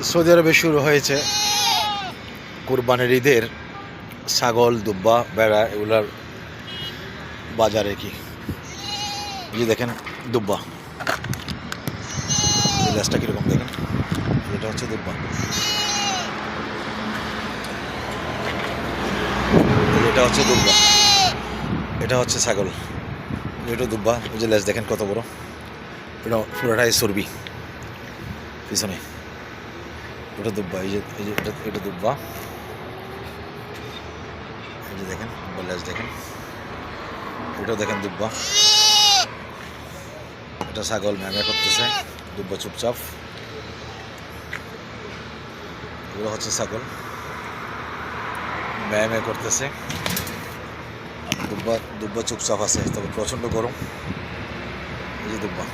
Saudi আরবে শুরু হয়েছে কুরবানির ঈদের ছাগল, দুব্বা, ভেড়া এগুলার বাজারে কি এই যে দেখেন দুব্বা, এই লেজটা কীরকম দেখেন, এটা হচ্ছে দুব্বা, এটা হচ্ছে দুব্বা, এটা হচ্ছে ছাগল, এটা দুব্বা, ওই যে লেজ দেখেন কত বড়, এটা পুরোটাই চর্বি পিছনে, ওটা দুব্বা, এই যে এটা দুব্বা, এই যে দেখেন লেজ দেখেন, এটাও দেখেন দুব্বা, এটা ছাগল ম্যামে করতেছে, দুব্বা চুপচাপ, এগুলো হচ্ছে ছাগল ম্যামে করতেছে, দুব্বা চুপচাপ আছে, তবে প্রচণ্ড গরম, এই যে দুব্বা।